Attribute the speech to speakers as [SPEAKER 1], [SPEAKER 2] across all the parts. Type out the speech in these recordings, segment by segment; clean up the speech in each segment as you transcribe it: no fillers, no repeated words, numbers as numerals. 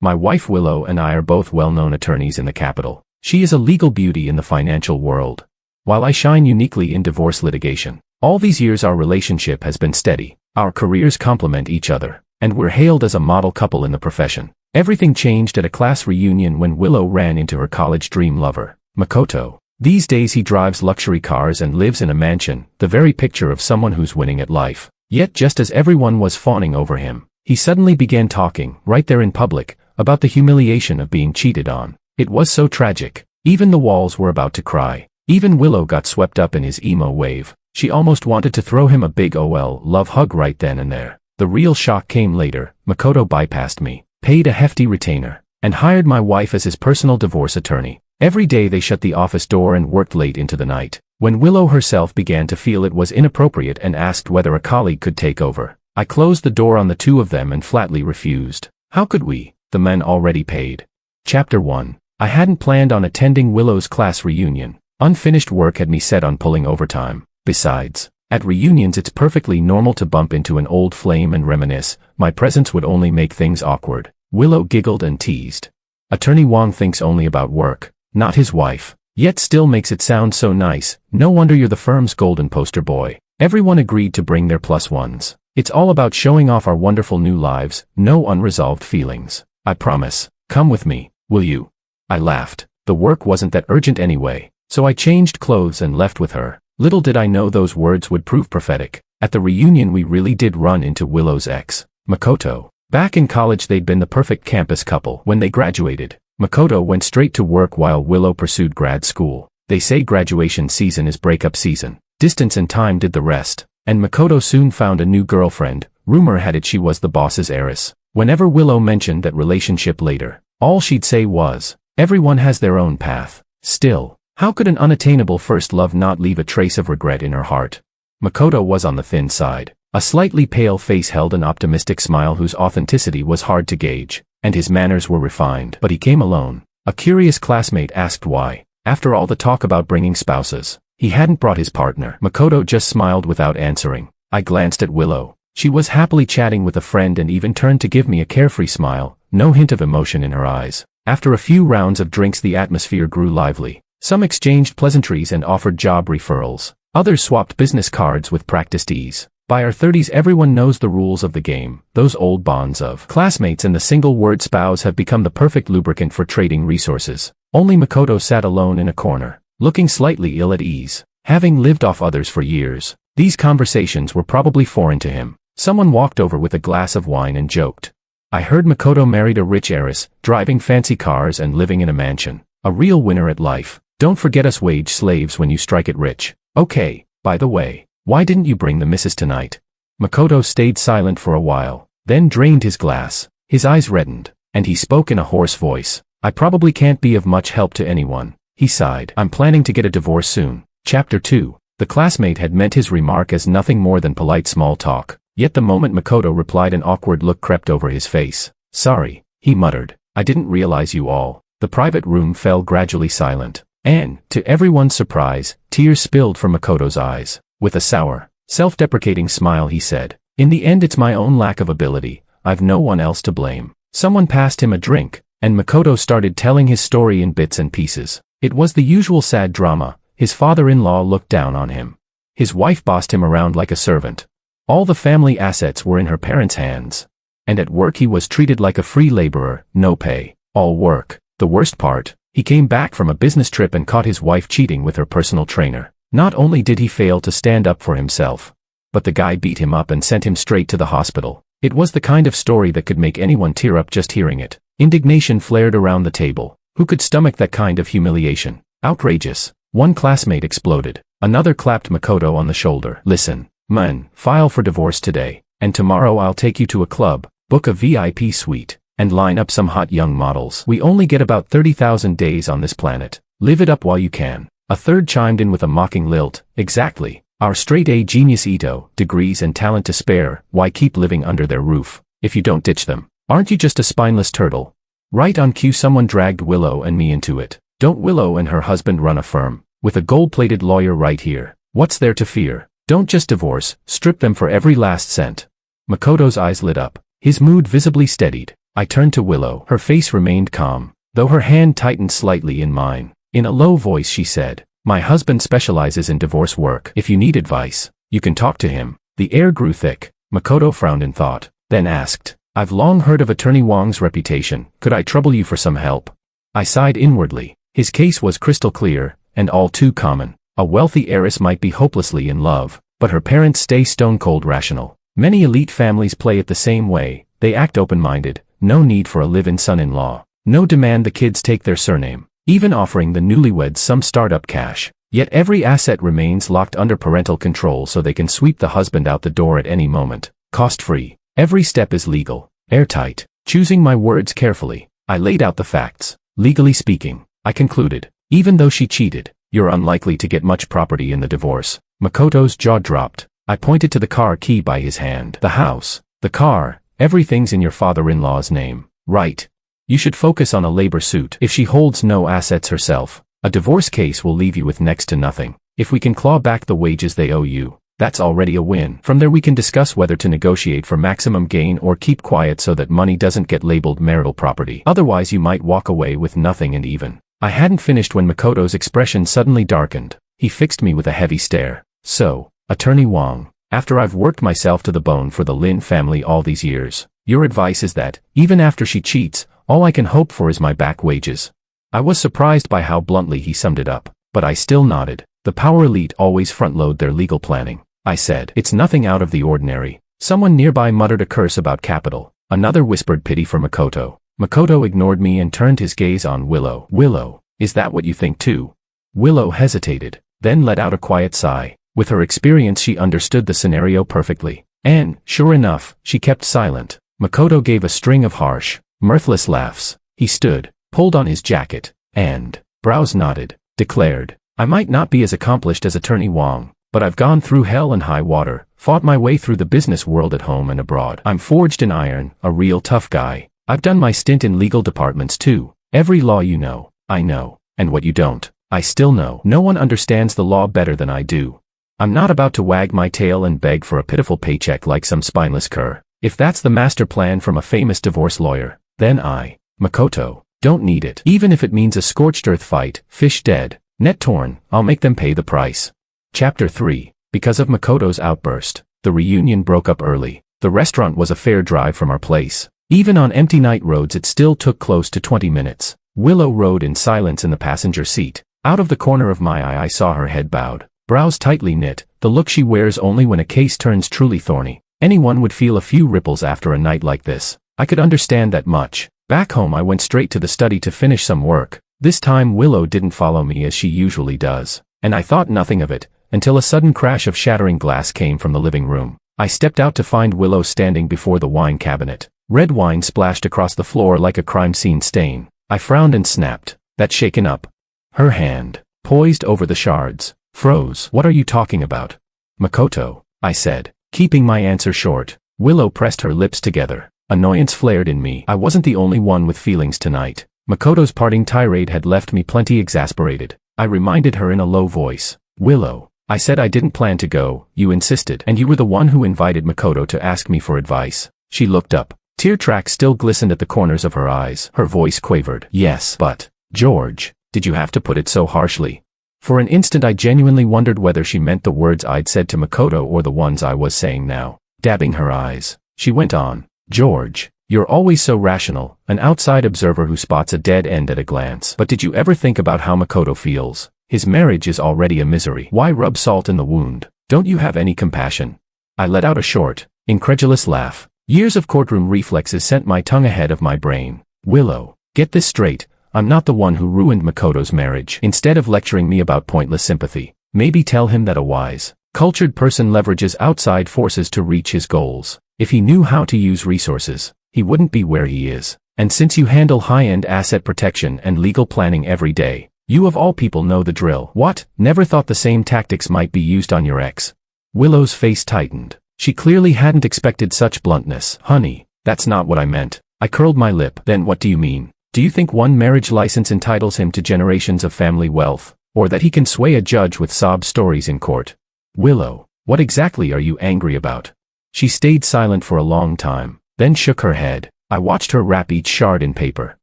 [SPEAKER 1] My wife Willow and I are both well-known attorneys in the capital. She is a legal beauty in the financial world, while I shine uniquely in divorce litigation. All these years our relationship has been steady, our careers complement each other, and we're hailed as a model couple in the profession. Everything changed at a class reunion when Willow ran into her college dream lover, Makoto. These days he drives luxury cars and lives in a mansion, the very picture of someone who's winning at life. Yet just as everyone was fawning over him, he suddenly began talking, right there in public, about the humiliation of being cheated on. It was so tragic. Even the walls were about to cry. Even Willow got swept up in his emo wave. She almost wanted to throw him a big OL love hug right then and there. The real shock came later. Makoto bypassed me, paid a hefty retainer, and hired my wife as his personal divorce attorney. Every day they shut the office door and worked late into the night. When Willow herself began to feel it was inappropriate and asked whether a colleague could take over, I closed the door on the two of them and flatly refused. How could we? The men already paid. Chapter 1. I hadn't planned on attending Willow's class reunion. Unfinished work had me set on pulling overtime. Besides, at reunions it's perfectly normal to bump into an old flame and reminisce. My presence would only make things awkward. Willow giggled and teased. Attorney Wong thinks only about work, not his wife, yet still makes it sound so nice. No wonder you're the firm's golden poster boy. Everyone agreed to bring their plus ones. It's all about showing off our wonderful new lives, no unresolved feelings. I promise. Come with me, will you? I laughed. The work wasn't that urgent anyway, so I changed clothes and left with her. Little did I know those words would prove prophetic. At the reunion we really did run into Willow's ex, Makoto. Back in college they'd been the perfect campus couple. When they graduated, Makoto went straight to work while Willow pursued grad school. They say graduation season is breakup season. Distance and time did the rest, and Makoto soon found a new girlfriend. Rumor had it she was the boss's heiress. Whenever Willow mentioned that relationship later, all she'd say was, everyone has their own path. Still, how could an unattainable first love not leave a trace of regret in her heart? Makoto was on the thin side. A slightly pale face held an optimistic smile whose authenticity was hard to gauge, and his manners were refined. But he came alone. A curious classmate asked why, after all the talk about bringing spouses, he hadn't brought his partner. Makoto just smiled without answering. I glanced at Willow. She was happily chatting with a friend and even turned to give me a carefree smile, no hint of emotion in her eyes. After a few rounds of drinks the atmosphere grew lively. Some exchanged pleasantries and offered job referrals. Others swapped business cards with practiced ease. By our 30s everyone knows the rules of the game. Those old bonds of classmates and the single-word spouse have become the perfect lubricant for trading resources. Only Makoto sat alone in a corner, looking slightly ill at ease. Having lived off others for years, these conversations were probably foreign to him. Someone walked over with a glass of wine and joked. I heard Makoto married a rich heiress, driving fancy cars and living in a mansion. A real winner at life. Don't forget us wage slaves when you strike it rich. Okay, by the way, why didn't you bring the missus tonight? Makoto stayed silent for a while, then drained his glass. His eyes reddened, and he spoke in a hoarse voice. I probably can't be of much help to anyone. He sighed. I'm planning to get a divorce soon. Chapter 2. The classmate had meant his remark as nothing more than polite small talk. Yet the moment Makoto replied an awkward look crept over his face. Sorry, he muttered. I didn't realize you all. The private room fell gradually silent. And, to everyone's surprise, tears spilled from Makoto's eyes. With a sour, self-deprecating smile he said, in the end it's my own lack of ability. I've no one else to blame. Someone passed him a drink, and Makoto started telling his story in bits and pieces. It was the usual sad drama. His father-in-law looked down on him. His wife bossed him around like a servant. All the family assets were in her parents' hands. And at work he was treated like a free laborer, no pay, all work. The worst part, he came back from a business trip and caught his wife cheating with her personal trainer. Not only did he fail to stand up for himself, but the guy beat him up and sent him straight to the hospital. It was the kind of story that could make anyone tear up just hearing it. Indignation flared around the table. Who could stomach that kind of humiliation? Outrageous. One classmate exploded. Another clapped Makoto on the shoulder. Listen, man, file for divorce today, and tomorrow I'll take you to a club, book a VIP suite, and line up some hot young models. We only get about 30,000 days on this planet. Live it up while you can. A third chimed in with a mocking lilt. Exactly. Our straight-A genius Ito, degrees and talent to spare, why keep living under their roof, if you don't ditch them? Aren't you just a spineless turtle? Right on cue someone dragged Willow and me into it. Don't Willow and her husband run a firm, with a gold-plated lawyer right here? What's there to fear? Don't just divorce, strip them for every last cent. Makoto's eyes lit up. His mood visibly steadied. I turned to Willow. Her face remained calm, though her hand tightened slightly in mine. In a low voice she said, "My husband specializes in divorce work. If you need advice, you can talk to him." The air grew thick. Makoto frowned in thought, then asked, "I've long heard of Attorney Wong's reputation. Could I trouble you for some help?" I sighed inwardly. His case was crystal clear, and all too common. A wealthy heiress might be hopelessly in love, but her parents stay stone-cold rational. Many elite families play it the same way. They act open-minded, no need for a live-in son-in-law, no demand the kids take their surname, even offering the newlyweds some startup cash. Yet every asset remains locked under parental control so they can sweep the husband out the door at any moment. Cost-free. Every step is legal, airtight. Choosing my words carefully, I laid out the facts. Legally speaking, I concluded, even though she cheated, you're unlikely to get much property in the divorce. Makoto's jaw dropped. I pointed to the car key by his hand. The house, the car, everything's in your father-in-law's name. Right. You should focus on a labor suit. If she holds no assets herself, a divorce case will leave you with next to nothing. If we can claw back the wages they owe you, that's already a win. From there we can discuss whether to negotiate for maximum gain or keep quiet so that money doesn't get labeled marital property. Otherwise you might walk away with nothing. And even. I hadn't finished when Makoto's expression suddenly darkened. He fixed me with a heavy stare. "So, Attorney Wong, after I've worked myself to the bone for the Lin family all these years, your advice is that, even after she cheats, all I can hope for is my back wages?" I was surprised by how bluntly he summed it up, but I still nodded. The power elite always front-load their legal planning. I said, "It's nothing out of the ordinary." Someone nearby muttered a curse about capital. Another whispered pity for Makoto. Makoto ignored me and turned his gaze on Willow. "Willow, is that what you think too?" Willow hesitated, then let out a quiet sigh. With her experience she understood the scenario perfectly. And, sure enough, she kept silent. Makoto gave a string of harsh, mirthless laughs. He stood, pulled on his jacket, and, brows knotted, declared, "I might not be as accomplished as Attorney Wong, but I've gone through hell and high water, fought my way through the business world at home and abroad. I'm forged in iron, a real tough guy. I've done my stint in legal departments too. Every law you know, I know, and what you don't, I still know. No one understands the law better than I do. I'm not about to wag my tail and beg for a pitiful paycheck like some spineless cur. If that's the master plan from a famous divorce lawyer, then I, Makoto, don't need it. Even if it means a scorched earth fight, fish dead, net torn, I'll make them pay the price." Chapter 3. Because of Makoto's outburst, the reunion broke up early. The restaurant was a fair drive from our place. Even on empty night roads it still took close to 20 minutes. Willow rode in silence in the passenger seat. Out of the corner of my eye I saw her head bowed, brows tightly knit, the look she wears only when a case turns truly thorny. Anyone would feel a few ripples after a night like this. I could understand that much. Back home I went straight to the study to finish some work. This time Willow didn't follow me as she usually does, and I thought nothing of it, until a sudden crash of shattering glass came from the living room. I stepped out to find Willow standing before the wine cabinet. Red wine splashed across the floor like a crime scene stain. I frowned and snapped, "That's shaken up." Her hand, poised over the shards, froze. "What are you talking about?" "Makoto," I said, keeping my answer short. Willow pressed her lips together. Annoyance flared in me. I wasn't the only one with feelings tonight. Makoto's parting tirade had left me plenty exasperated. I reminded her in a low voice. "Willow, I said I didn't plan to go, you insisted, and you were the one who invited Makoto to ask me for advice." She looked up. Tear tracks still glistened at the corners of her eyes. Her voice quavered. "Yes, but, George, did you have to put it so harshly?" For an instant I genuinely wondered whether she meant the words I'd said to Makoto or the ones I was saying now. Dabbing her eyes, she went on, "George, you're always so rational, an outside observer who spots a dead end at a glance. But did you ever think about how Makoto feels? His marriage is already a misery. Why rub salt in the wound? Don't you have any compassion?" I let out a short, incredulous laugh. Years of courtroom reflexes sent my tongue ahead of my brain. "Willow, get this straight. I'm not the one who ruined Makoto's marriage." Instead of lecturing me about pointless sympathy, maybe tell him that a wise, cultured person leverages outside forces to reach his goals. If he knew how to use resources, he wouldn't be where he is. And since you handle high-end asset protection and legal planning every day, you of all people know the drill. What? Never thought the same tactics might be used on your ex? Willow's face tightened. She clearly hadn't expected such bluntness. "Honey, that's not what I meant." I curled my lip. "Then what do you mean? Do you think one marriage license entitles him to generations of family wealth, or that he can sway a judge with sob stories in court?" "Willow, what exactly are you angry about?" She stayed silent for a long time, then shook her head. I watched her wrap each shard in paper,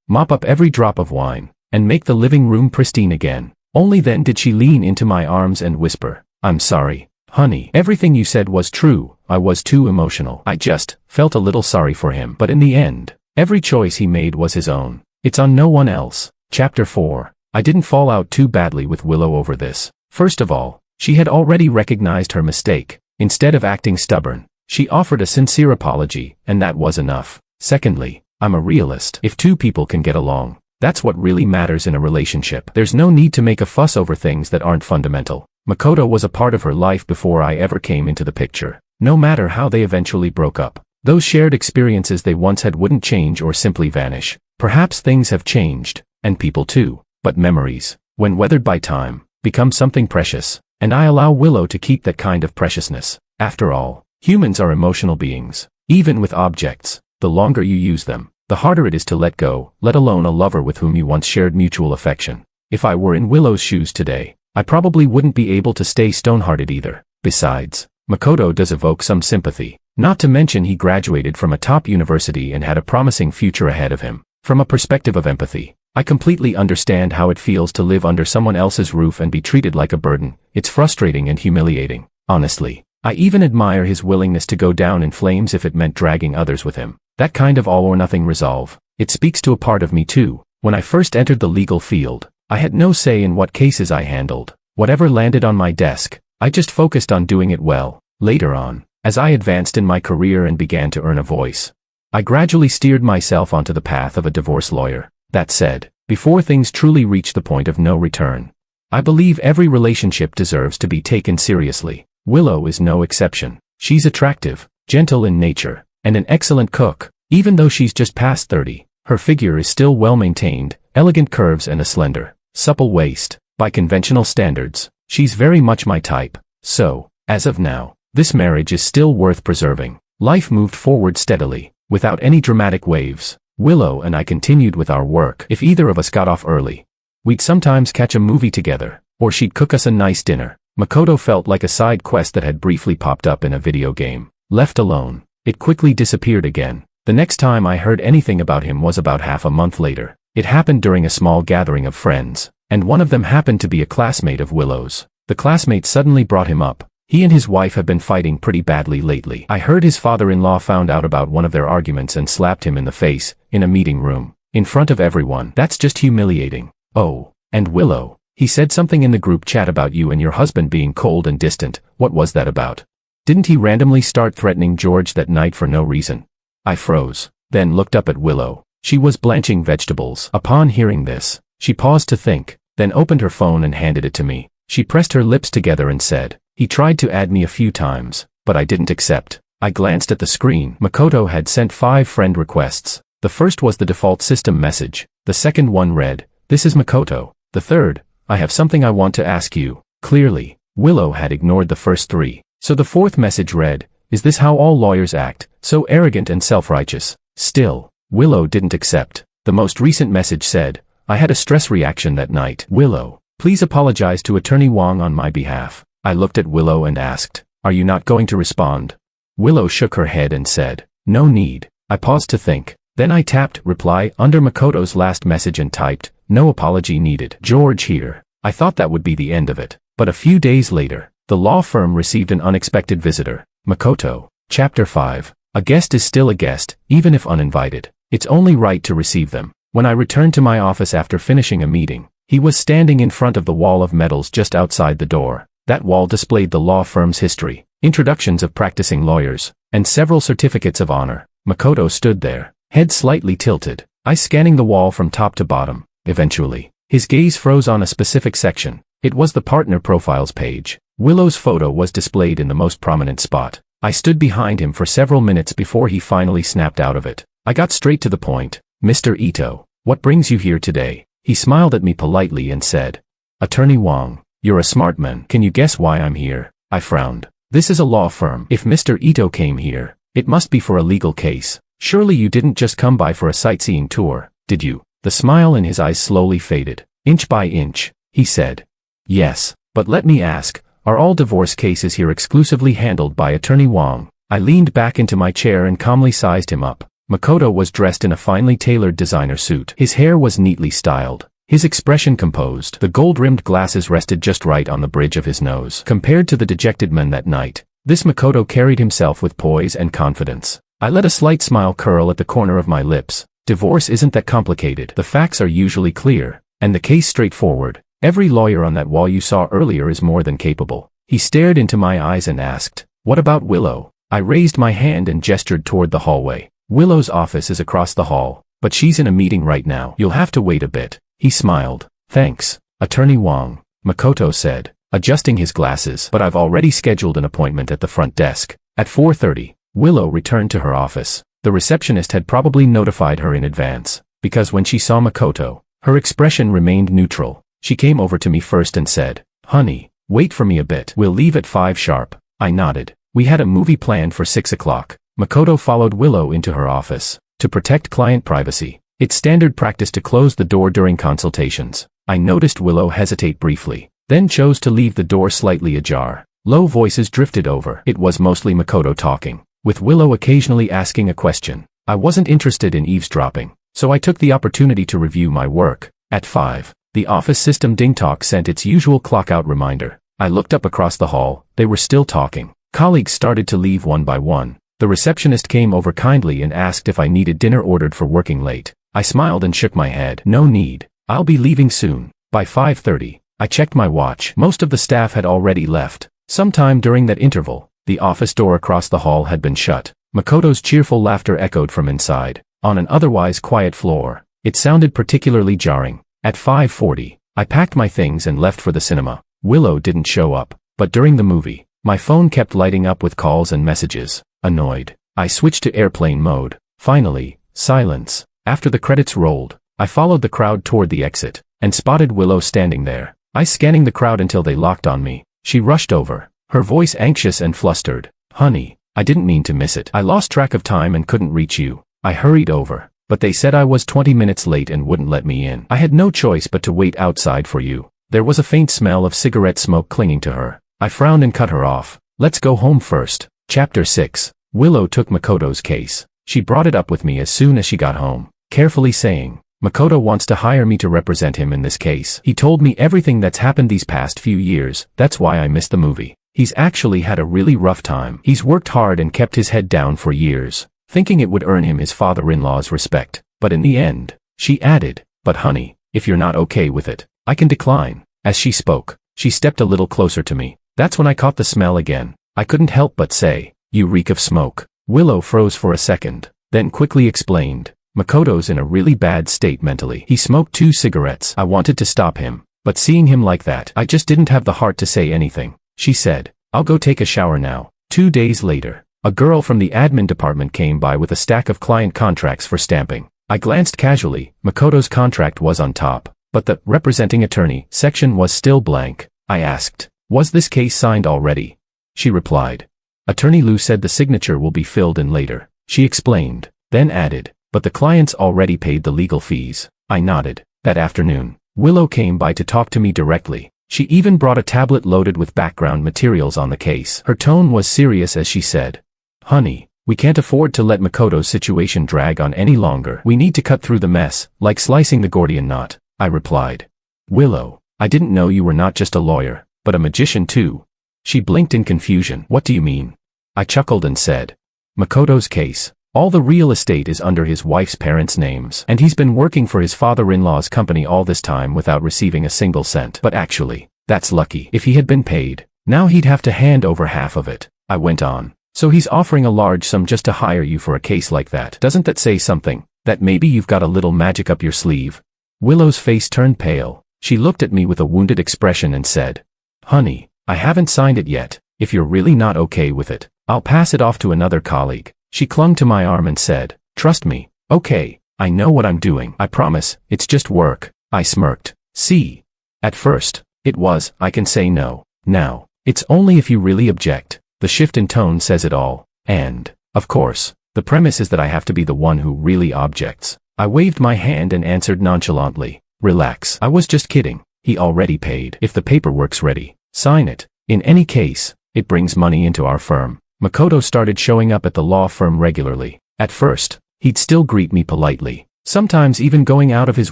[SPEAKER 1] mop up every drop of wine, and make the living room pristine again. Only then did she lean into my arms and whisper, "I'm sorry, honey. Everything you said was true. I was too emotional." I just felt a little sorry for him. But in the end, every choice he made was his own. It's on no one else. Chapter 4. I didn't fall out too badly with Willow over this. First of all, she had already recognized her mistake. Instead of acting stubborn, she offered a sincere apology, and that was enough. Secondly, I'm a realist. If two people can get along, that's what really matters in a relationship. There's no need to make a fuss over things that aren't fundamental. Makoto was a part of her life before I ever came into the picture. No matter how they eventually broke up, those shared experiences they once had wouldn't change or simply vanish. Perhaps things have changed, and people too, but memories, when weathered by time, become something precious, and I allow Willow to keep that kind of preciousness. After all, humans are emotional beings. Even with objects, the longer you use them, the harder it is to let go, let alone a lover with whom you once shared mutual affection. If I were in Willow's shoes today, I probably wouldn't be able to stay stone-hearted either. Besides, Makoto does evoke some sympathy. Not to mention he graduated from a top university and had a promising future ahead of him. From a perspective of empathy, I completely understand how it feels to live under someone else's roof and be treated like a burden. It's frustrating and humiliating. Honestly, I even admire his willingness to go down in flames if it meant dragging others with him. That kind of all-or-nothing resolve. It speaks to a part of me too. When I first entered the legal field, I had no say in what cases I handled. Whatever landed on my desk, I just focused on doing it well. Later on, as I advanced in my career and began to earn a voice, I gradually steered myself onto the path of a divorce lawyer. That said, before things truly reach the point of no return, I believe every relationship deserves to be taken seriously. Willow is no exception. She's attractive, gentle in nature, and an excellent cook. Even though she's just past 30, her figure is still well-maintained, elegant curves and a slender, supple waist. By conventional standards, she's very much my type. So, as of now, this marriage is still worth preserving. Life moved forward steadily, without any dramatic waves. Willow and I continued with our work. If either of us got off early, we'd sometimes catch a movie together, or she'd cook us a nice dinner. Makoto felt like a side quest that had briefly popped up in a video game. Left alone, it quickly disappeared again. The next time I heard anything about him was about half a month later. It happened during a small gathering of friends, and one of them happened to be a classmate of Willow's. The classmate suddenly brought him up. He and his wife have been fighting pretty badly lately. I heard his father-in-law found out about one of their arguments and slapped him in the face, in a meeting room, in front of everyone. That's just humiliating. Oh, and Willow, he said something in the group chat about you and your husband being cold and distant. What was that about? Didn't he randomly start threatening George that night for no reason? I froze, then looked up at Willow. She was blanching vegetables. Upon hearing this, she paused to think, then opened her phone and handed it to me. She pressed her lips together and said, "He tried to add me a few times, but I didn't accept." I glanced at the screen. Makoto had sent 5 friend requests. The first was the default system message. The second one read, "This is Makoto." The third, "I have something I want to ask you." Clearly, Willow had ignored the first 3. So the fourth message read, "Is this how all lawyers act? So arrogant and self-righteous." Still, Willow didn't accept. The most recent message said, "I had a stress reaction that night. Willow, please apologize to Attorney Wong on my behalf." I looked at Willow and asked, "Are you not going to respond?" Willow shook her head and said, "No need." I paused to think. Then I tapped reply under Makoto's last message and typed, "No apology needed. George here." I thought that would be the end of it. But a few days later, the law firm received an unexpected visitor. Makoto. Chapter 5. A guest is still a guest, even if uninvited. It's only right to receive them. When I returned to my office after finishing a meeting, he was standing in front of the wall of medals just outside the door. That wall displayed the law firm's history, introductions of practicing lawyers, and several certificates of honor. Makoto stood there, head slightly tilted, eyes scanning the wall from top to bottom. Eventually, his gaze froze on a specific section. It was the partner profiles page. Willow's photo was displayed in the most prominent spot. I stood behind him for several minutes before he finally snapped out of it. I got straight to the point. "Mr. Ito, what brings you here today?" He smiled at me politely and said, "Attorney Wong, you're a smart man. Can you guess why I'm here?" I frowned. This is a law firm. If Mr. Ito came here, it must be for a legal case. Surely you didn't just come by for a sightseeing tour, did you? The smile in his eyes slowly faded. "Inch by inch," he said. "Yes, but let me ask, are all divorce cases here exclusively handled by Attorney Wong?" I leaned back into my chair and calmly sized him up. Makoto was dressed in a finely tailored designer suit. His hair was neatly styled. His expression composed. The gold-rimmed glasses rested just right on the bridge of his nose. Compared to the dejected man that night, this Makoto carried himself with poise and confidence. I let a slight smile curl at the corner of my lips. Divorce isn't that complicated. The facts are usually clear, and the case straightforward. Every lawyer on that wall you saw earlier is more than capable. He stared into my eyes and asked, "What about Willow?" I raised my hand and gestured toward the hallway. "Willow's office is across the hall, but she's in a meeting right now. You'll have to wait a bit." He smiled. "Thanks, Attorney Wong," Makoto said, adjusting his glasses. "But I've already scheduled an appointment at the front desk." At 4:30, Willow returned to her office. The receptionist had probably notified her in advance, because when she saw Makoto, her expression remained neutral. She came over to me first and said, "Honey, wait for me a bit. We'll leave at 5 sharp. I nodded. We had a movie planned for 6 o'clock. Makoto followed Willow into her office. To protect client privacy, it's standard practice to close the door during consultations. I noticed Willow hesitate briefly, then chose to leave the door slightly ajar. Low voices drifted over. It was mostly Makoto talking, with Willow occasionally asking a question. I wasn't interested in eavesdropping, so I took the opportunity to review my work. At 5, the office system ding-talk sent its usual clock-out reminder. I looked up across the hall. They were still talking. Colleagues started to leave one by one. The receptionist came over kindly and asked if I needed dinner ordered for working late. I smiled and shook my head. "No need. I'll be leaving soon." By 5:30, I checked my watch. Most of the staff had already left. Sometime during that interval, the office door across the hall had been shut. Makoto's cheerful laughter echoed from inside. On an otherwise quiet floor, it sounded particularly jarring. At 5:40, I packed my things and left for the cinema. Willow didn't show up, but during the movie, my phone kept lighting up with calls and messages. Annoyed, I switched to airplane mode. Finally, silence. After the credits rolled, I followed the crowd toward the exit, and spotted Willow standing there. I scanning the crowd until they locked on me. She rushed over, her voice anxious and flustered. "Honey, I didn't mean to miss it. I lost track of time and couldn't reach you." I hurried over, but they said I was 20 minutes late and wouldn't let me in. "I had no choice but to wait outside for you." There was a faint smell of cigarette smoke clinging to her. I frowned and cut her off. "Let's go home first." Chapter 6. Willow took Makoto's case. She brought it up with me as soon as she got home, carefully saying, "Makoto wants to hire me to represent him in this case. He told me everything that's happened these past few years. That's why I missed the movie. He's actually had a really rough time. He's worked hard and kept his head down for years, thinking it would earn him his father-in-law's respect. But in the end," she added, "but honey, if you're not okay with it, I can decline." As she spoke, she stepped a little closer to me. That's when I caught the smell again. I couldn't help but say, "You reek of smoke." Willow froze for a second, then quickly explained, "Makoto's in a really bad state mentally. He smoked 2 cigarettes. I wanted to stop him, but seeing him like that, I just didn't have the heart to say anything." She said, "I'll go take a shower now." 2 days later, a girl from the admin department came by with a stack of client contracts for stamping. I glanced casually. Makoto's contract was on top, but the representing attorney section was still blank. I asked, "Was this case signed already?" She replied, "Attorney Liu said the signature will be filled in later." She explained, then added, "But the client's already paid the legal fees." I nodded. That afternoon, Willow came by to talk to me directly. She even brought a tablet loaded with background materials on the case. Her tone was serious as she said, "Honey, we can't afford to let Makoto's situation drag on any longer. We need to cut through the mess, like slicing the Gordian knot." I replied, "Willow, I didn't know you were not just a lawyer, but a magician too." She blinked in confusion. "What do you mean?" I chuckled and said, "Makoto's case. All the real estate is under his wife's parents' names, and he's been working for his father-in-law's company all this time without receiving a single cent. But actually, that's lucky. If he had been paid, now he'd have to hand over half of it." I went on, "So he's offering a large sum just to hire you for a case like that. Doesn't that say something? That maybe you've got a little magic up your sleeve?" Willow's face turned pale. She looked at me with a wounded expression and said, "Honey, I haven't signed it yet. If you're really not okay with it, I'll pass it off to another colleague." She clung to my arm and said, "Trust me, okay, I know what I'm doing. I promise, it's just work." I smirked. "See? At first, it was, I can say no. Now, it's only if you really object." The shift in tone says it all. And, of course, the premise is that I have to be the one who really objects. I waved my hand and answered nonchalantly, "Relax. I was just kidding. He already paid. If the paperwork's ready, sign it. In any case, it brings money into our firm." Makoto started showing up at the law firm regularly. At first, He'd still greet me politely, sometimes even going out of his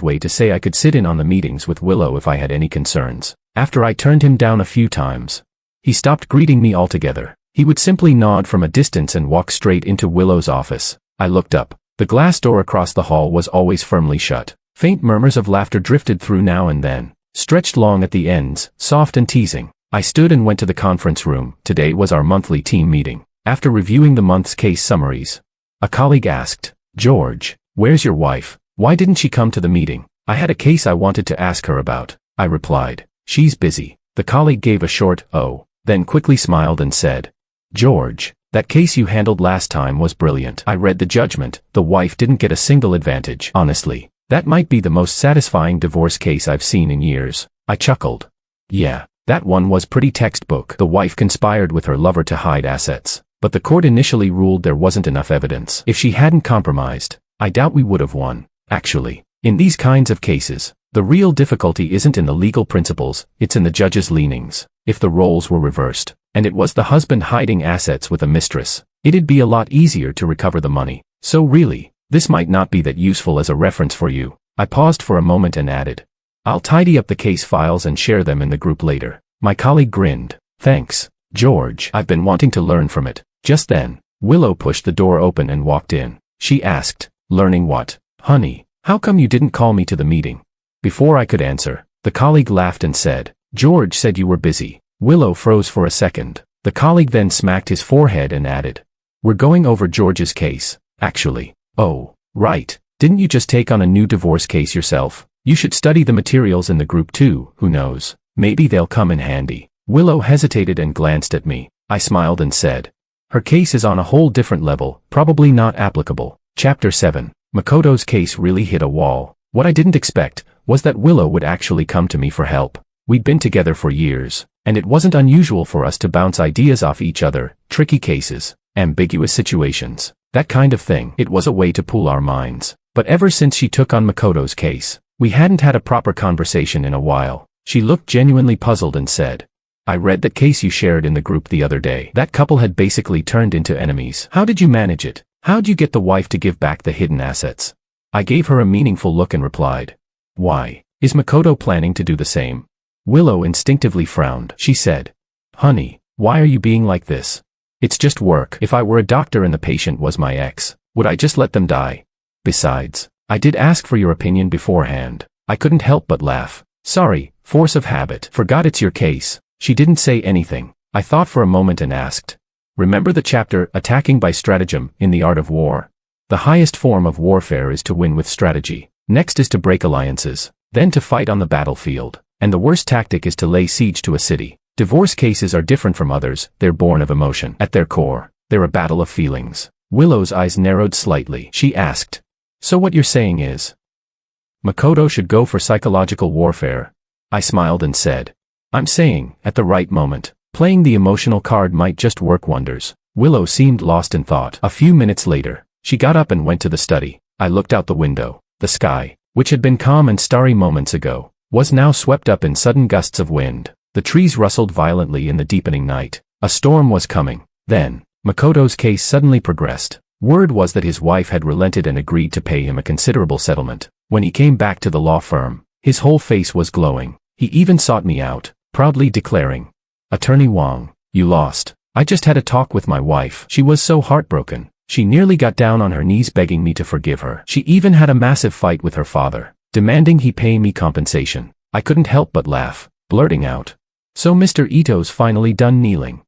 [SPEAKER 1] way to say I could sit in on the meetings with Willow if I had any concerns. After I turned him down a few times, he stopped greeting me altogether. He would simply nod from a distance and walk straight into Willow's office. I looked up. The glass door across the hall was always firmly shut. Faint murmurs of laughter drifted through now and then, stretched long at the ends, soft and teasing. I stood and went to the conference room. Today was our monthly team meeting. After reviewing the month's case summaries, a colleague asked, "George, where's your wife? Why didn't she come to the meeting?" "I had a case I wanted to ask her about," I replied. "She's busy." The colleague gave a short, "Oh," then quickly smiled and said, "George, that case you handled last time was brilliant. I read the judgment. The wife didn't get a single advantage. Honestly, that might be the most satisfying divorce case I've seen in years." I chuckled. "Yeah, that one was pretty textbook. The wife conspired with her lover to hide assets, but the court initially ruled there wasn't enough evidence. If she hadn't compromised, I doubt we would have won." Actually, in these kinds of cases, the real difficulty isn't in the legal principles, it's in the judge's leanings. If the roles were reversed, and it was the husband hiding assets with a mistress, it'd be a lot easier to recover the money. So really, this might not be that useful as a reference for you. I paused for a moment and added, "I'll tidy up the case files and share them in the group later." My colleague grinned. "Thanks, George. I've been wanting to learn from it." Just then, Willow pushed the door open and walked in. She asked, "Learning what? Honey, how come you didn't call me to the meeting?" Before I could answer, the colleague laughed and said, "George said you were busy." Willow froze for a second. The colleague then smacked his forehead and added, "We're going over George's case, actually." "Oh, right. Didn't you just take on a new divorce case yourself? You should study the materials in the group too, who knows? Maybe they'll come in handy." Willow hesitated and glanced at me. I smiled and said, "Her case is on a whole different level, probably not applicable." Chapter 7. Makoto's case really hit a wall. What I didn't expect was that Willow would actually come to me for help. We'd been together for years, and it wasn't unusual for us to bounce ideas off each other, tricky cases, ambiguous situations, that kind of thing. It was a way to pool our minds. But ever since she took on Makoto's case, we hadn't had a proper conversation in a while. She looked genuinely puzzled and said, "I read that case you shared in the group the other day. That couple had basically turned into enemies. How did you manage it? How'd you get the wife to give back the hidden assets?" I gave her a meaningful look and replied, "Why, is Makoto planning to do the same?" Willow instinctively frowned. She said, "Honey, why are you being like this? It's just work. If I were a doctor and the patient was my ex, would I just let them die? Besides, I did ask for your opinion beforehand." I couldn't help but laugh. "Sorry, force of habit. Forgot it's your case." She didn't say anything. I thought for a moment and asked, "Remember the chapter, Attacking by Stratagem, in The Art of War? The highest form of warfare is to win with strategy. Next is to break alliances, then to fight on the battlefield, and the worst tactic is to lay siege to a city. Divorce cases are different from others. They're born of emotion. At their core, they're a battle of feelings." Willow's eyes narrowed slightly. She asked, "So what you're saying is Makoto should go for psychological warfare?" I smiled and said, "I'm saying, at the right moment, playing the emotional card might just work wonders." Willow seemed lost in thought. A few minutes later, she got up and went to the study. I looked out the window. The sky, which had been calm and starry moments ago, was now swept up in sudden gusts of wind. The trees rustled violently in the deepening night. A storm was coming. Then, Makoto's case suddenly progressed. Word was that his wife had relented and agreed to pay him a considerable settlement. When he came back to the law firm, his whole face was glowing. He even sought me out, proudly declaring, "Attorney Wong, you lost. I just had a talk with my wife. She was so heartbroken. She nearly got down on her knees begging me to forgive her. She even had a massive fight with her father, demanding he pay me compensation." I couldn't help but laugh, blurting out, "So Mr. Ito's finally done kneeling."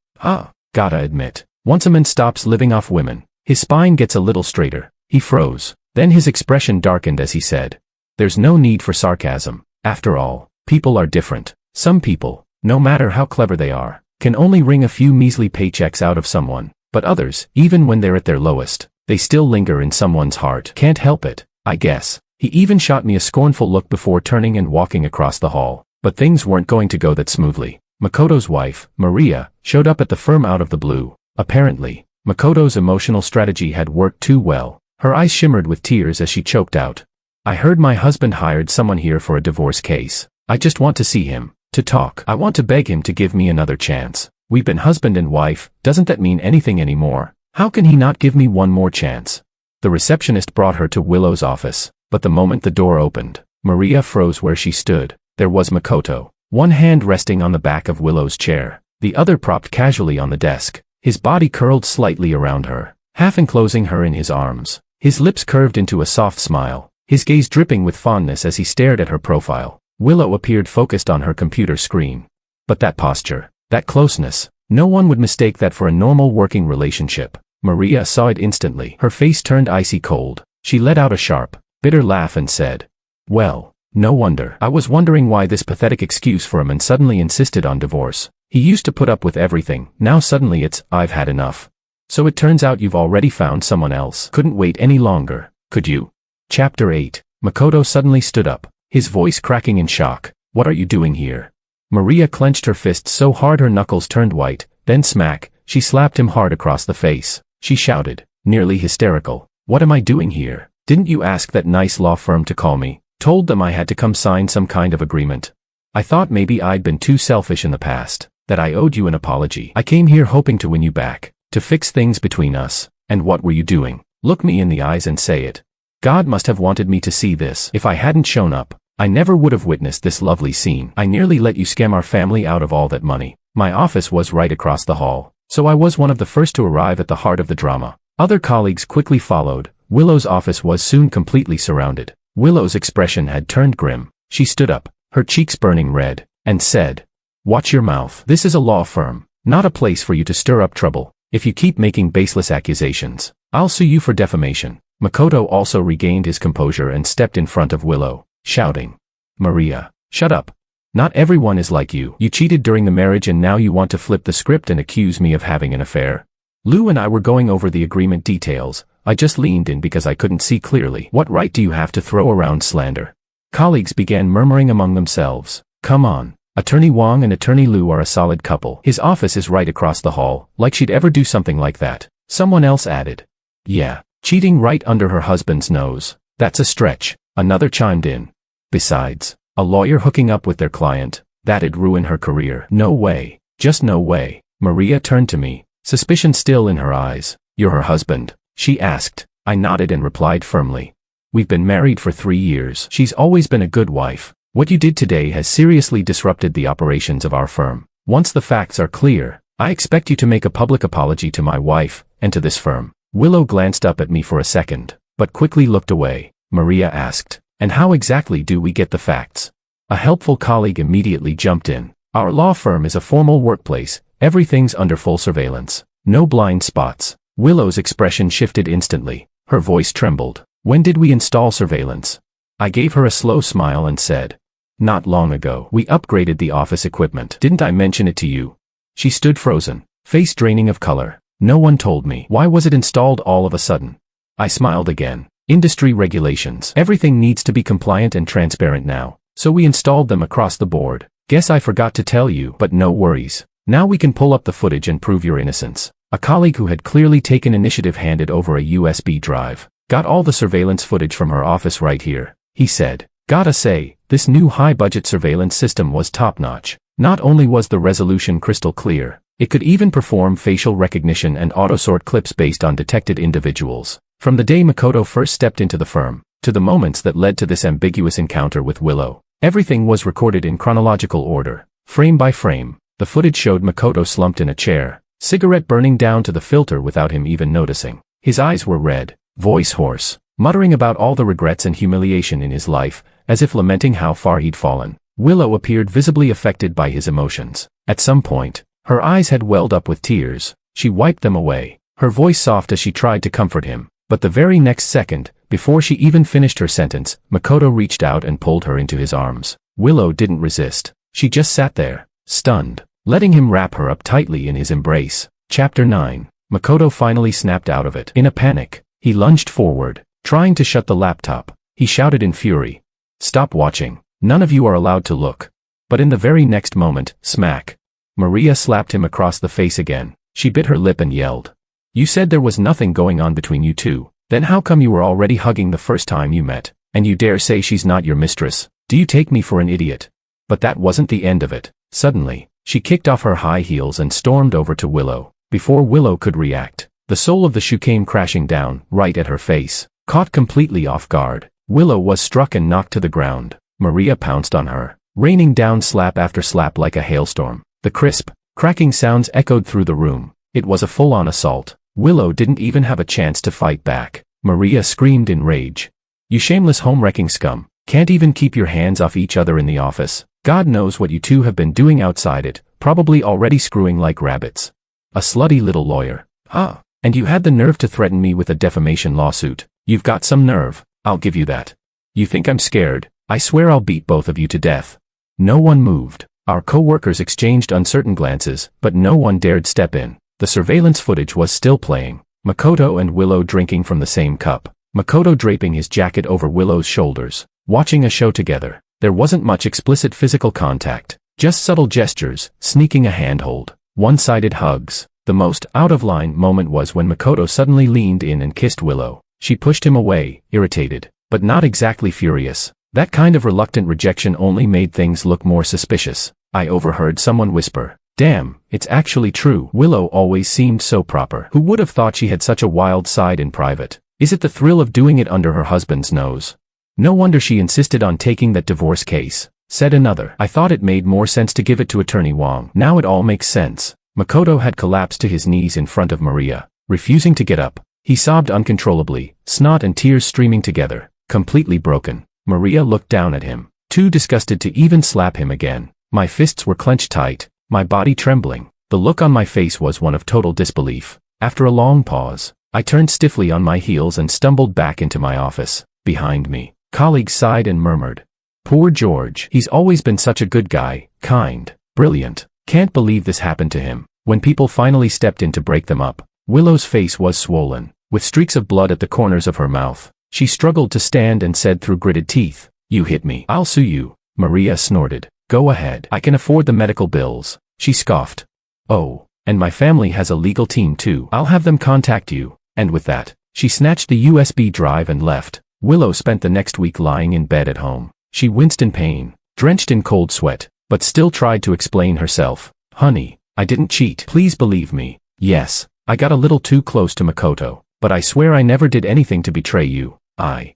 [SPEAKER 1] Gotta admit, once a man stops living off women, his spine gets a little straighter. He froze. Then his expression darkened as he said, "There's no need for sarcasm. After all, people are different. Some people, no matter how clever they are, can only wring a few measly paychecks out of someone. But others, even when they're at their lowest, they still linger in someone's heart. Can't help it, I guess." He even shot me a scornful look before turning and walking across the hall. But things weren't going to go that smoothly. Makoto's wife, Maria, showed up at the firm out of the blue. Apparently, Makoto's emotional strategy had worked too well. Her eyes shimmered with tears as she choked out, "I heard my husband hired someone here for a divorce case. I just want to see him, to talk. I want to beg him to give me another chance. We've been husband and wife. Doesn't that mean anything anymore? How can he not give me one more chance?" The receptionist brought her to Willow's office, but the moment the door opened, Maria froze where she stood. There was Makoto, one hand resting on the back of Willow's chair, the other propped casually on the desk, his body curled slightly around her, half enclosing her in his arms. His lips curved into a soft smile, his gaze dripping with fondness as he stared at her profile. Willow appeared focused on her computer screen. But that posture, that closeness, no one would mistake that for a normal working relationship. Maria saw it instantly. Her face turned icy cold. She let out a sharp, bitter laugh and said, "Well, no wonder. I was wondering why this pathetic excuse for a man suddenly insisted on divorce. He used to put up with everything, now suddenly it's, I've had enough. So it turns out you've already found someone else. Couldn't wait any longer, could you?" Chapter 8. Makoto suddenly stood up, his voice cracking in shock. "What are you doing here?" Maria clenched her fists so hard her knuckles turned white, then smack, she slapped him hard across the face. She shouted, nearly hysterical, "What am I doing here? Didn't you ask that nice law firm to call me? Told them I had to come sign some kind of agreement? I thought maybe I'd been too selfish in the past, that I owed you an apology. I came here hoping to win you back, to fix things between us, and what were you doing? Look me in the eyes and say it. God must have wanted me to see this. If I hadn't shown up, I never would have witnessed this lovely scene. I nearly let you scam our family out of all that money. My office was right across the hall, so I was one of the first to arrive at the heart of the drama." Other colleagues quickly followed. Willow's office was soon completely surrounded. Willow's expression had turned grim. She stood up, her cheeks burning red, and said, "Watch your mouth. This is a law firm, not a place for you to stir up trouble. If you keep making baseless accusations, I'll sue you for defamation." Makoto also regained his composure and stepped in front of Willow, shouting, "Maria, shut up. Not everyone is like you. You cheated during the marriage and now you want to flip the script and accuse me of having an affair." Lou and I were going over the agreement details. I just leaned in because I couldn't see clearly. What right do you have to throw around slander? Colleagues began murmuring among themselves. Come on. Attorney Wong and Attorney Liu are a solid couple. His office is right across the hall, like she'd ever do something like that. Someone else added. Yeah, cheating right under her husband's nose. That's a stretch. Another chimed in. Besides, a lawyer hooking up with their client, that'd ruin her career. No way. Just no way. Maria turned to me, suspicion still in her eyes. You're her husband? She asked. I nodded and replied firmly. We've been married for 3 years. She's always been a good wife. What you did today has seriously disrupted the operations of our firm. Once the facts are clear, I expect you to make a public apology to my wife, and to this firm. Willow glanced up at me for a second, but quickly looked away. Maria asked, and how exactly do we get the facts? A helpful colleague immediately jumped in. Our law firm is a formal workplace. Everything's under full surveillance. No blind spots. Willow's expression shifted instantly. Her voice trembled. When did we install surveillance? I gave her a slow smile and said, not long ago. We upgraded the office equipment. Didn't I mention it to you? She stood frozen, face draining of color. No one told me. Why was it installed all of a sudden? I smiled again. Industry regulations. Everything needs to be compliant and transparent now, so we installed them across the board. Guess I forgot to tell you, but no worries. Now we can pull up the footage and prove your innocence. A colleague who had clearly taken initiative handed over a USB drive. Got all the surveillance footage from her office right here, he said. Gotta say, this new high-budget surveillance system was top-notch. Not only was the resolution crystal clear, it could even perform facial recognition and auto-sort clips based on detected individuals. From the day Makoto first stepped into the firm, to the moments that led to this ambiguous encounter with Willow, everything was recorded in chronological order, frame by frame. The footage showed Makoto slumped in a chair, cigarette burning down to the filter without him even noticing. His eyes were red, voice hoarse, muttering about all the regrets and humiliation in his life, as if lamenting how far he'd fallen. Willow appeared visibly affected by his emotions. At some point, her eyes had welled up with tears. She wiped them away, her voice soft as she tried to comfort him. But the very next second, before she even finished her sentence, Makoto reached out and pulled her into his arms. Willow didn't resist. She just sat there, stunned, letting him wrap her up tightly in his embrace. Chapter 9. Makoto finally snapped out of it. In a panic, he lunged forward, trying to shut the laptop. He shouted in fury, "Stop watching. None of you are allowed to look." But in the very next moment, smack. Maria slapped him across the face again. She bit her lip and yelled, "You said there was nothing going on between you two. Then how come you were already hugging the first time you met? And you dare say she's not your mistress? Do you take me for an idiot?" But that wasn't the end of it. Suddenly, she kicked off her high heels and stormed over to Willow. Before Willow could react, The sole of the shoe came crashing down, right at her face. Caught completely off guard, Willow was struck and knocked to the ground. Maria pounced on her, raining down slap after slap like a hailstorm. The crisp, cracking sounds echoed through the room. It was a full-on assault. Willow didn't even have a chance to fight back. Maria screamed in rage. "You shameless home-wrecking scum. Can't even keep your hands off each other in the office. God knows what you two have been doing outside it, probably already screwing like rabbits. A slutty little lawyer. Ah, and you had the nerve to threaten me with a defamation lawsuit. You've got some nerve, I'll give you that. You think I'm scared? I swear I'll beat both of you to death." No one moved. Our co-workers exchanged uncertain glances, but no one dared step in. The surveillance footage was still playing. Makoto and Willow drinking from the same cup. Makoto draping his jacket over Willow's shoulders, watching a show together. There wasn't much explicit physical contact, just subtle gestures, sneaking a handhold, one-sided hugs. The most out-of-line moment was when Makoto suddenly leaned in and kissed Willow. She pushed him away, irritated, but not exactly furious. That kind of reluctant rejection only made things look more suspicious. I overheard someone whisper, "Damn, it's actually true." Willow always seemed so proper. Who would have thought she had such a wild side in private? Is it the thrill of doing it under her husband's nose? No wonder she insisted on taking that divorce case, said another. I thought it made more sense to give it to Attorney Wong. Now it all makes sense. Makoto had collapsed to his knees in front of Maria, refusing to get up. He sobbed uncontrollably, snot and tears streaming together, completely broken. Maria looked down at him, too disgusted to even slap him again. My fists were clenched tight, my body trembling. The look on my face was one of total disbelief. After a long pause, I turned stiffly on my heels and stumbled back into my office. Behind me, colleagues sighed and murmured, "Poor George. He's always been such a good guy, kind, brilliant. Can't believe this happened to him." When people finally stepped in to break them up, Willow's face was swollen, with streaks of blood at the corners of her mouth. She struggled to stand and said through gritted teeth, "You hit me. I'll sue you." Maria snorted. "Go ahead. I can afford the medical bills." She scoffed. "Oh, and my family has a legal team too. I'll have them contact you." And with that, she snatched the USB drive and left. Willow spent the next week lying in bed at home. She winced in pain, drenched in cold sweat, but still tried to explain herself. "Honey, I didn't cheat. Please believe me. Yes, I got a little too close to Makoto, but I swear I never did anything to betray you. I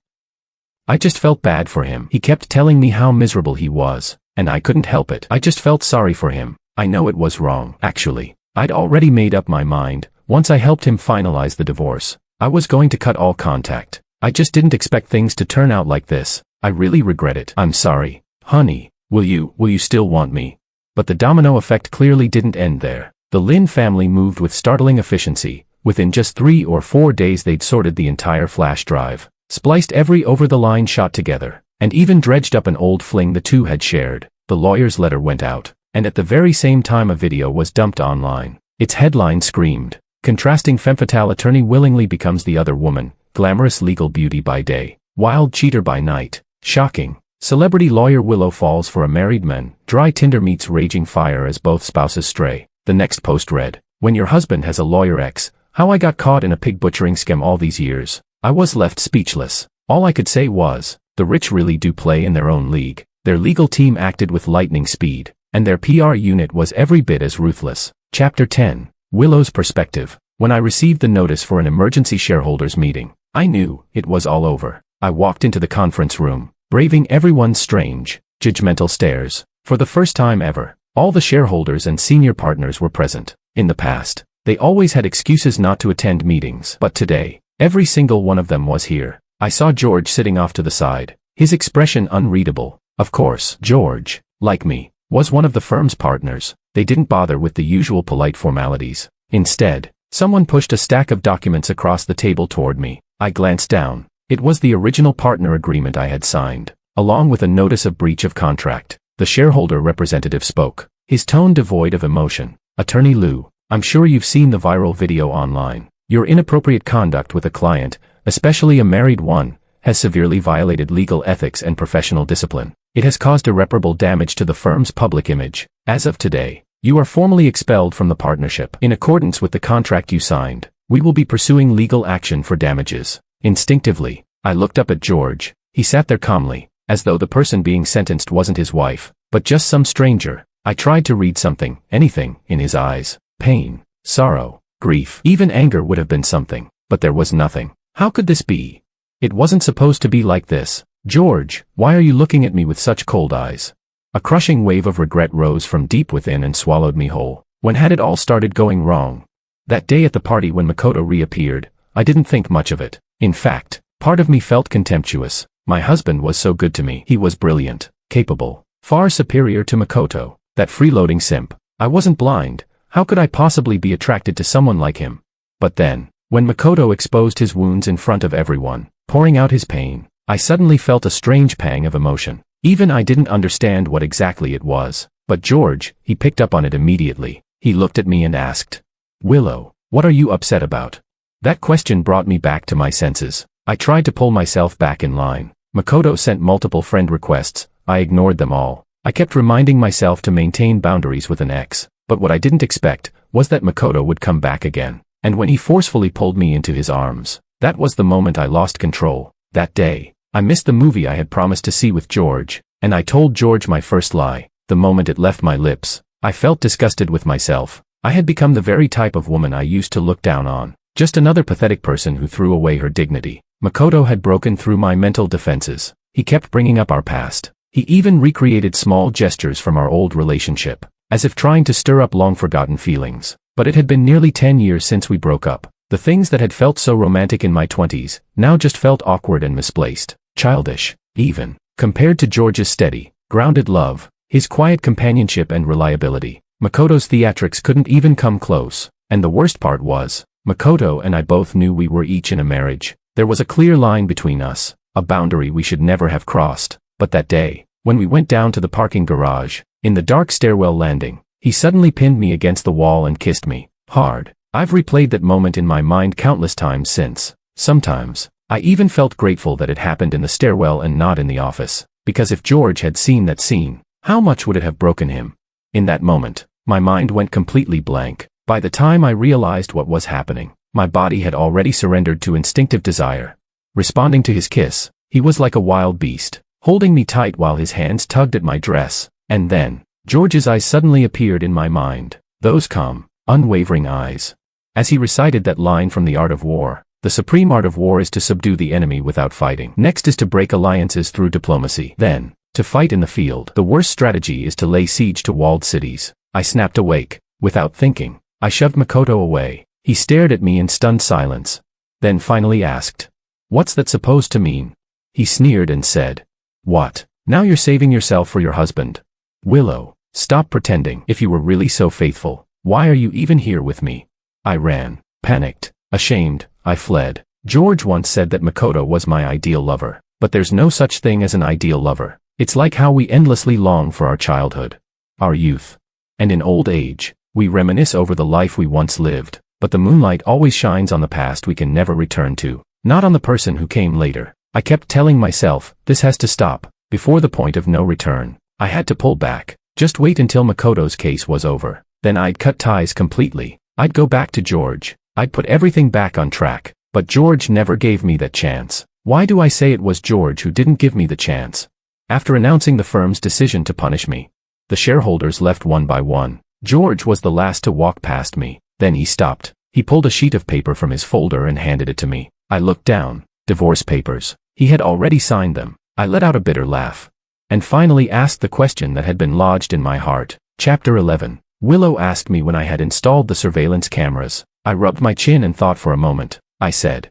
[SPEAKER 1] just felt bad for him. He kept telling me how miserable he was, and I couldn't help it. I just felt sorry for him. I know it was wrong. Actually, I'd already made up my mind. Once I helped him finalize the divorce, I was going to cut all contact. I just didn't expect things to turn out like this. I really regret it. I'm sorry. Honey, will you still want me?" But the domino effect clearly didn't end there. The Lin family moved with startling efficiency. Within just 3 or 4 days they'd sorted the entire flash drive, spliced every over-the-line shot together, and even dredged up an old fling the two had shared. The lawyer's letter went out, and at the very same time a video was dumped online. Its headline screamed, "Contrasting femme fatale attorney willingly becomes the other woman, glamorous legal beauty by day, wild cheater by night." Shocking. Celebrity lawyer Willow falls for a married man. Dry Tinder meets raging fire as both spouses stray. The next post read, "When your husband has a lawyer ex, how I got caught in a pig butchering scam all these years." I was left speechless. All I could say was, the rich really do play in their own league. Their legal team acted with lightning speed, and their PR unit was every bit as ruthless. Chapter 10. Willow's Perspective. When I received the notice for an emergency shareholders meeting, I knew it was all over. I walked into the conference room, braving everyone's strange, judgmental stares. For the first time ever, all the shareholders and senior partners were present. In the past, they always had excuses not to attend meetings, but today, every single one of them was here. I saw George sitting off to the side, his expression unreadable. Of course, George, like me, was one of the firm's partners. They didn't bother with the usual polite formalities. Instead, someone pushed a stack of documents across the table toward me. I glanced down. It was the original partner agreement I had signed, along with a notice of breach of contract. The shareholder representative spoke, his tone devoid of emotion. "Attorney Liu, I'm sure you've seen the viral video online. Your inappropriate conduct with a client, especially a married one, has severely violated legal ethics and professional discipline. It has caused irreparable damage to the firm's public image. As of today, you are formally expelled from the partnership. In accordance with the contract you signed, we will be pursuing legal action for damages." Instinctively, I looked up at George. He sat there calmly, as though the person being sentenced wasn't his wife, but just some stranger. I tried to read something, anything, in his eyes. Pain, sorrow, grief, even anger would have been something, but there was nothing. How could this be? It wasn't supposed to be like this. George, why are you looking at me with such cold eyes? A crushing wave of regret rose from deep within and swallowed me whole. When had it all started going wrong? That day at the party when Makoto reappeared, I didn't think much of it. In fact, part of me felt contemptuous. My husband was so good to me. He was brilliant, capable, far superior to Makoto, that freeloading simp. I wasn't blind. How could I possibly be attracted to someone like him? But then, when Makoto exposed his wounds in front of everyone, pouring out his pain, I suddenly felt a strange pang of emotion. Even I didn't understand what exactly it was. But George, he picked up on it immediately. He looked at me and asked, "Willow, what are you upset about?" That question brought me back to my senses. I tried to pull myself back in line. Makoto sent multiple friend requests. I ignored them all. I kept reminding myself to maintain boundaries with an ex. But what I didn't expect was that Makoto would come back again. And when he forcefully pulled me into his arms, that was the moment I lost control. That day, I missed the movie I had promised to see with George, and I told George my first lie. The moment it left my lips, I felt disgusted with myself. I had become the very type of woman I used to look down on. Just another pathetic person who threw away her dignity. Makoto had broken through my mental defenses. He kept bringing up our past. He even recreated small gestures from our old relationship, as if trying to stir up long-forgotten feelings. But it had been nearly 10 years since we broke up. The things that had felt so romantic in my 20s now just felt awkward and misplaced, childish, even, compared to George's steady, grounded love, his quiet companionship and reliability. Makoto's theatrics couldn't even come close. And the worst part was, Makoto and I both knew we were each in a marriage. There was a clear line between us, a boundary we should never have crossed. But that day, when we went down to the parking garage, in the dark stairwell landing, he suddenly pinned me against the wall and kissed me, hard. I've replayed that moment in my mind countless times since. Sometimes, I even felt grateful that it happened in the stairwell and not in the office, because if George had seen that scene, how much would it have broken him? In that moment, my mind went completely blank. By the time I realized what was happening, my body had already surrendered to instinctive desire. Responding to his kiss, he was like a wild beast, holding me tight while his hands tugged at my dress. And then, George's eyes suddenly appeared in my mind, those calm, unwavering eyes. As he recited that line from The Art of War, the supreme art of war is to subdue the enemy without fighting. Next is to break alliances through diplomacy. Then, to fight in the field. The worst strategy is to lay siege to walled cities. I snapped awake. Without thinking, I shoved Makoto away. He stared at me in stunned silence. Then finally asked, "What's that supposed to mean?" He sneered and said, "What? Now you're saving yourself for your husband? Willow, stop pretending. If you were really so faithful, why are you even here with me?" I ran, panicked, ashamed. I fled. George once said that Makoto was my ideal lover, but there's no such thing as an ideal lover. It's like how we endlessly long for our childhood, our youth. And in old age, we reminisce over the life we once lived, but the moonlight always shines on the past we can never return to, not on the person who came later. I kept telling myself, this has to stop, before the point of no return. I had to pull back, just wait until Makoto's case was over. Then I'd cut ties completely. I'd go back to George. I'd put everything back on track. But George never gave me that chance. Why do I say it was George who didn't give me the chance? After announcing the firm's decision to punish me, the shareholders left one by one. George was the last to walk past me. Then he stopped. He pulled a sheet of paper from his folder and handed it to me. I looked down. Divorce papers. He had already signed them. I let out a bitter laugh. And finally asked the question that had been lodged in my heart. Chapter 11. Willow asked me when I had installed the surveillance cameras. I rubbed my chin and thought for a moment. I said,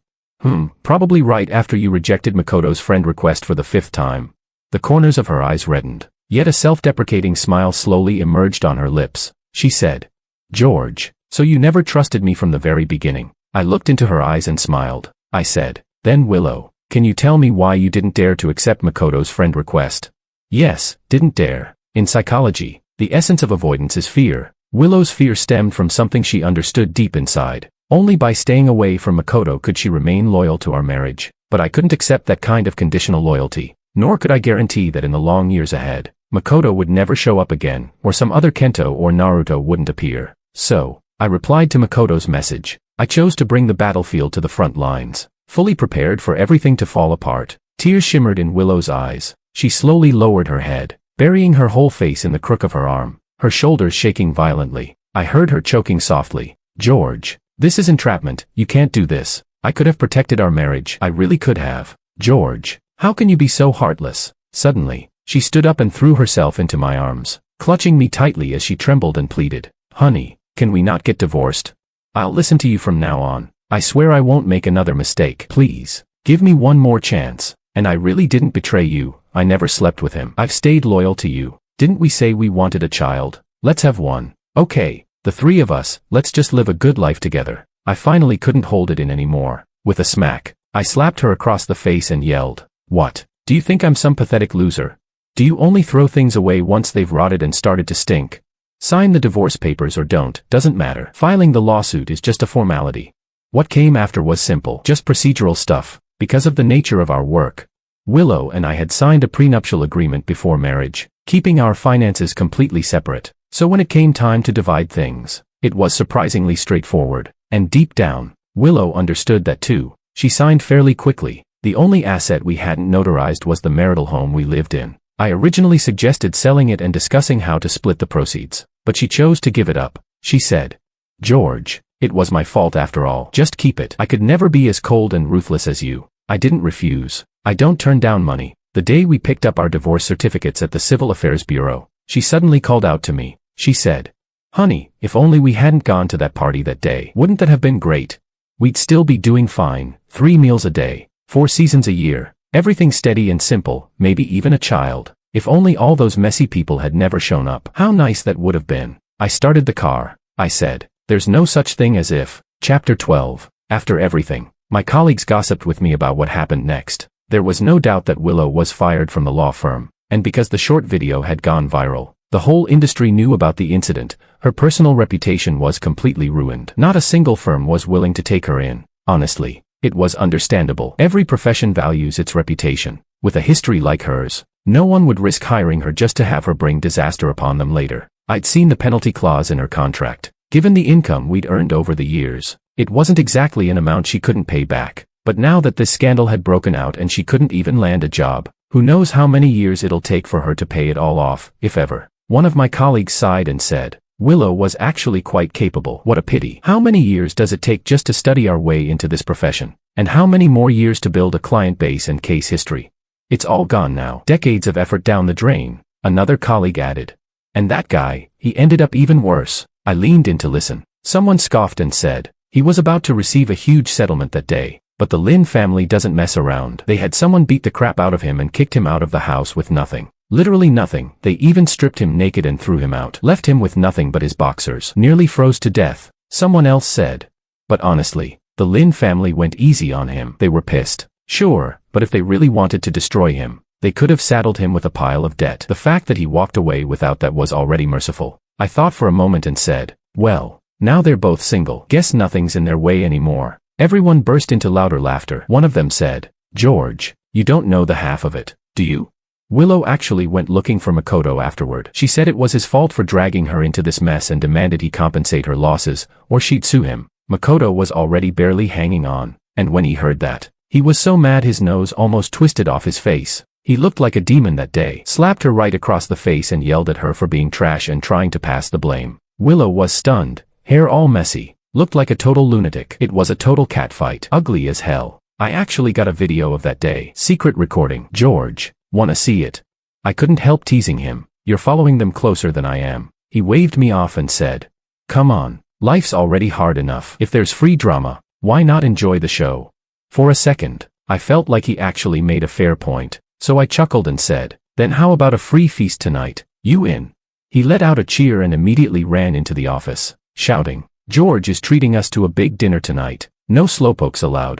[SPEAKER 1] probably right after you rejected Makoto's friend request for the 5th time. The corners of her eyes reddened, yet a self-deprecating smile slowly emerged on her lips. She said, "George, so you never trusted me from the very beginning." I looked into her eyes and smiled. I said, "Then Willow, can you tell me why you didn't dare to accept Makoto's friend request?" Yes, didn't dare. In psychology, the essence of avoidance is fear. Willow's fear stemmed from something she understood deep inside. Only by staying away from Makoto could she remain loyal to our marriage. But I couldn't accept that kind of conditional loyalty, nor could I guarantee that in the long years ahead, Makoto would never show up again, or some other Kento or Naruto wouldn't appear. So, I replied to Makoto's message. I chose to bring the battlefield to the front lines, fully prepared for everything to fall apart. Tears shimmered in Willow's eyes. She slowly lowered her head, burying her whole face in the crook of her arm, her shoulders shaking violently. I heard her choking softly, "George, This is entrapment, you can't do this. I could have protected our marriage, I really could have. George, how can you be so heartless? Suddenly, she stood up and threw herself into my arms, clutching me tightly as she trembled and pleaded. Honey, can we not get divorced? I'll listen to you from now on. I swear I won't make another mistake. Please, give me one more chance. And I really didn't betray you, I never slept with him. I've stayed loyal to you. Didn't we say we wanted a child? Let's have one. Okay, the three of us, let's just live a good life together. I finally couldn't hold it in anymore. With a smack, I slapped her across the face and yelled, "What? Do you think I'm some pathetic loser? Do you only throw things away once they've rotted and started to stink? Sign the divorce papers or don't, doesn't matter. Filing the lawsuit is just a formality." What came after was simple, just procedural stuff, because of the nature of our work. Willow and I had signed a prenuptial agreement before marriage, keeping our finances completely separate. So when it came time to divide things, it was surprisingly straightforward. And deep down, Willow understood that too. She signed fairly quickly. The only asset we hadn't notarized was the marital home we lived in. I originally suggested selling it and discussing how to split the proceeds, but she chose to give it up. She said, "George, it was my fault after all. Just keep it. I could never be as cold and ruthless as you." I didn't refuse. I don't turn down money. The day we picked up our divorce certificates at the Civil Affairs Bureau, she suddenly called out to me. She said, "Honey, if only we hadn't gone to that party that day. Wouldn't that have been great? We'd still be doing fine, 3 meals a day, 4 seasons a year, everything steady and simple, maybe even a child. If only all those messy people had never shown up. How nice that would have been." I started the car. I said, "There's no such thing as if." Chapter 12. After everything, my colleagues gossiped with me about what happened next. There was no doubt that Willow was fired from the law firm, and because the short video had gone viral, the whole industry knew about the incident. Her personal reputation was completely ruined. Not a single firm was willing to take her in. Honestly, it was understandable. Every profession values its reputation. With a history like hers, no one would risk hiring her just to have her bring disaster upon them later. I'd seen the penalty clause in her contract. Given the income we'd earned over the years, it wasn't exactly an amount she couldn't pay back. But now that this scandal had broken out and she couldn't even land a job, who knows how many years it'll take for her to pay it all off, if ever. One of my colleagues sighed and said, "Willow was actually quite capable. What a pity. How many years does it take just to study our way into this profession? And how many more years to build a client base and case history? It's all gone now. Decades of effort down the drain," another colleague added. "And that guy, he ended up even worse." I leaned in to listen. Someone scoffed and said, "He was about to receive a huge settlement that day. But the Lin family doesn't mess around. They had someone beat the crap out of him and kicked him out of the house with nothing. Literally nothing. They even stripped him naked and threw him out. Left him with nothing but his boxers. Nearly froze to death," someone else said. "But honestly, the Lin family went easy on him. They were pissed. Sure, but if they really wanted to destroy him, they could have saddled him with a pile of debt. The fact that he walked away without that was already merciful." I thought for a moment and said, "Well, now they're both single. Guess nothing's in their way anymore." Everyone burst into louder laughter. One of them said, "George, you don't know the half of it, do you?" Willow actually went looking for Makoto afterward. She said it was his fault for dragging her into this mess and demanded he compensate her losses, or she'd sue him. Makoto was already barely hanging on, and when he heard that, he was so mad his nose almost twisted off his face. He looked like a demon that day. Slapped her right across the face and yelled at her for being trash and trying to pass the blame. Willow was stunned, hair all messy, looked like a total lunatic. It was a total catfight. Ugly as hell. I actually got a video of that day. Secret recording. George, wanna see it? I couldn't help teasing him. "You're following them closer than I am." He waved me off and said, "Come on, life's already hard enough. If there's free drama, why not enjoy the show?" For a second, I felt like he actually made a fair point, so I chuckled and said, "Then how about a free feast tonight? You in?" He let out a cheer and immediately ran into the office, shouting, "George is treating us to a big dinner tonight. No slowpokes allowed."